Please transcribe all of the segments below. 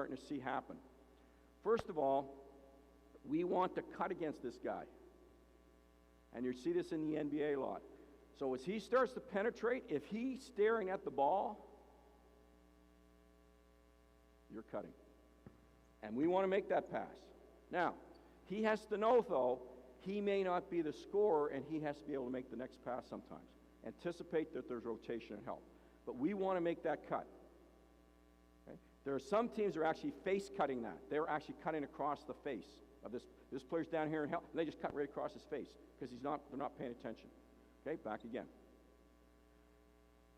starting to see happen. First of all, we want to cut against this guy. And you see this in the NBA a lot. So as he starts to penetrate, if he's staring at the ball, you're cutting. And we want to make that pass. Now, he has to know, though, he may not be the scorer, and he has to be able to make the next pass sometimes. Anticipate that there's rotation and help. But we want to make that cut. Okay? There are some teams that are actually face cutting that. They're actually cutting across the face of this player's down here and help, and they just cut right across his face because they're not paying attention. Okay, back again.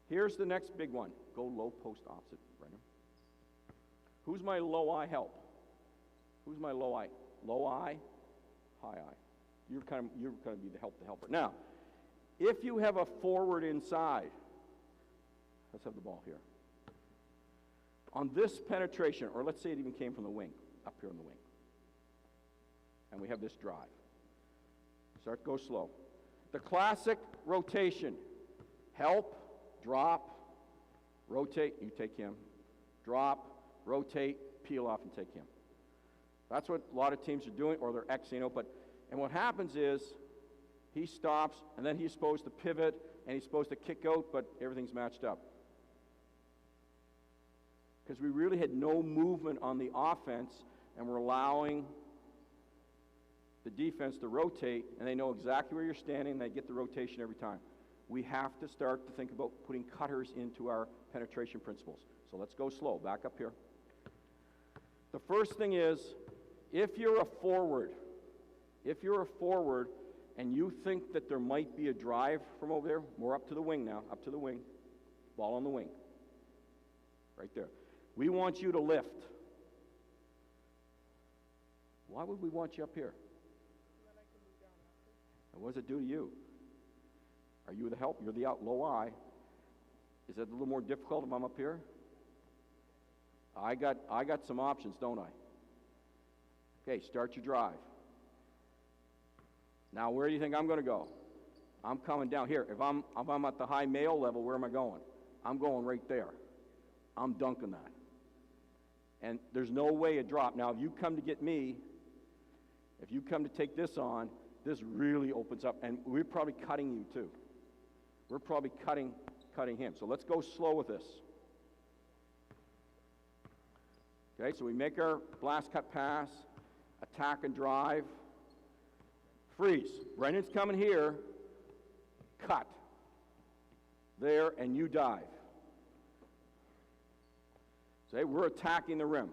Here's the next big one. Go low post opposite, Brendan. Who's my low eye help? Who's my low eye? Low eye, high eye. You're going to be the helper. Now, if you have a forward inside, let's have the ball here. On this penetration, or let's say it even came from the wing, up here on the wing. And we have this drive. Start to go slow. The classic rotation. Help, drop, rotate, you take him. Drop, rotate, peel off and take him. That's what a lot of teams are doing, or they're Xing out. And what happens is he stops, and then he's supposed to pivot, and he's supposed to kick out, but everything's matched up. Because we really had no movement on the offense, and we're allowing the defense to rotate, and they know exactly where you're standing, and they get the rotation every time. We have to start to think about putting cutters into our penetration principles. So let's go slow. Back up here. The first thing is, if you're a forward and you think that there might be a drive from over there, more up to the wing now, up to the wing, ball on the wing, right there. We want you to lift. Why would we want you up here? And what does it do to you? Are you the help? You're the low eye. Is it a little more difficult if I'm up here? I got some options, don't I? Okay, start your drive. Now, where do you think I'm going to go? I'm coming down here. If I'm at the high male level, where am I going? I'm going right there. I'm dunking that. And there's no way a drop. Now, if you come to get me, if you come to take this on, this really opens up, and we're probably cutting you too. We're probably cutting him. So let's go slow with this. Okay, so we make our blast cut pass, attack and drive, freeze. Brendan's coming here, cut. There, and you dive. Say, we're attacking the rim.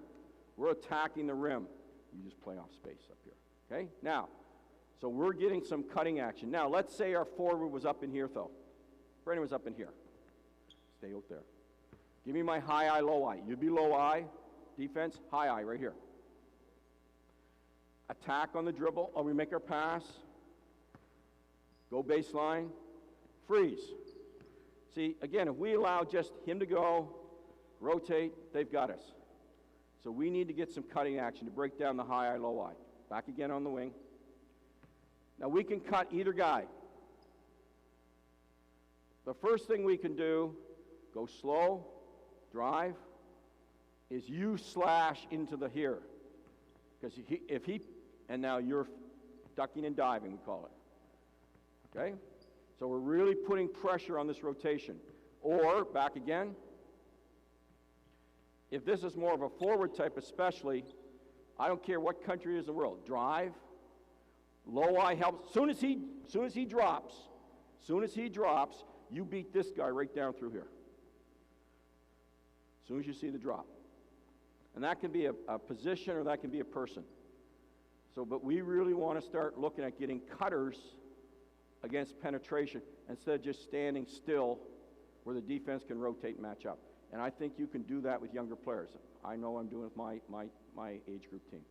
We're attacking the rim. You just play off space up here. Okay, now, so we're getting some cutting action. Now, let's say our forward was up in here, though. Brendan was up in here. Stay out there. Give me my high eye, low eye. You'd be low eye. Defense, high eye, right here. Attack on the dribble. Oh, we make our pass. Go baseline. Freeze. See, again, if we allow just him to go, rotate, they've got us. So we need to get some cutting action to break down the high eye, low eye. Back again on the wing. Now, we can cut either guy. The first thing we can do, go slow, drive, is you slash into the here. Because and now you're ducking and diving, we call it. Okay? So we're really putting pressure on this rotation. Or, back again, if this is more of a forward type especially, I don't care what country it is in the world, drive, low eye helps. Soon as he drops, you beat this guy right down through here. As soon as you see the drop. And that can be a position or that can be a person. So, but we really want to start looking at getting cutters against penetration instead of just standing still where the defense can rotate and match up. And I think you can do that with younger players. I know I'm doing it with my age group team.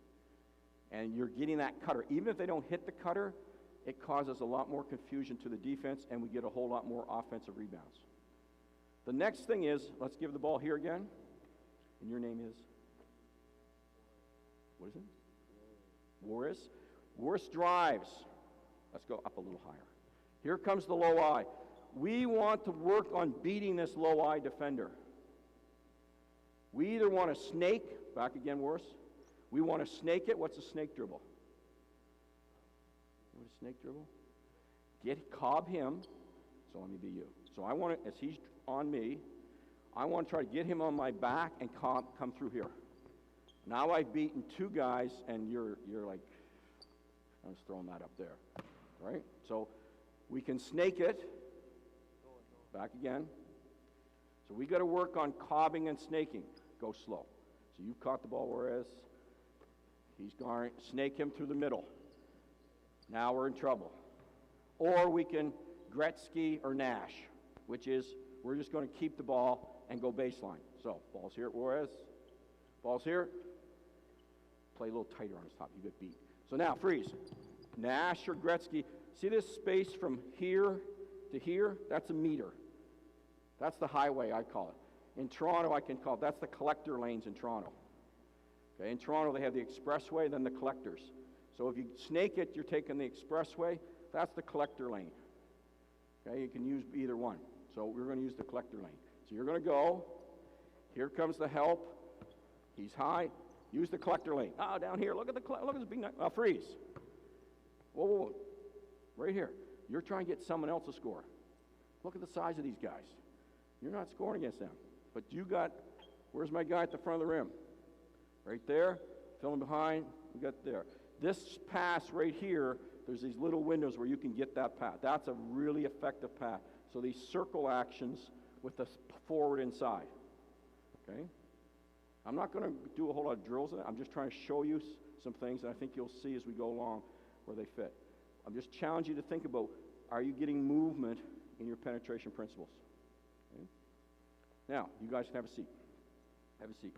And you're getting that cutter. Even if they don't hit the cutter, it causes a lot more confusion to the defense, and we get a whole lot more offensive rebounds. The next thing is, let's give the ball here again. And your name is? What is it? Warris. Warris drives. Let's go up a little higher. Here comes the low eye. We want to work on beating this low eye defender. We either want to snake Back again, Worse. We want to snake it. What's a snake dribble? You know what a snake dribble? Cob him. So let me be you. So I want to, as he's on me, I want to try to get him on my back and come through here. Now I've beaten two guys, and you're like, I'm just throwing that up there, right? So we can snake it. Back again. So we got to work on cobbing and snaking. Go slow. So you've caught the ball, whereas he's going to snake him through the middle. Now we're in trouble. Or we can Gretzky or Nash, which is we're just going to keep the ball and go baseline. So ball's here at Juarez. Ball's here. Play a little tighter on his top. You get beat. So now freeze. Nash or Gretzky. See this space from here to here? That's a meter. That's the highway, I call it. In Toronto, I can call it, that's the collector lanes in Toronto. Okay, in Toronto, they have the expressway, then the collectors. So if you snake it, you're taking the expressway. That's the collector lane. Okay, you can use either one. So we're going to use the collector lane. So you're going to go. Here comes the help. He's high. Use the collector lane. Down here. Look at this big. Freeze. Whoa. Right here. You're trying to get someone else to score. Look at the size of these guys. You're not scoring against them. But you got, where's my guy at the front of the rim? Right there. Filling behind. We got there. This pass right here, there's these little windows where you can get that pass. That's a really effective pass. So these circle actions with the forward inside. Okay? I'm not going to do a whole lot of drills in it. I'm just trying to show you some things, and I think you'll see as we go along where they fit. I'm just challenging you to think about, are you getting movement in your penetration principles? Okay? Now, you guys can have a seat. Have a seat.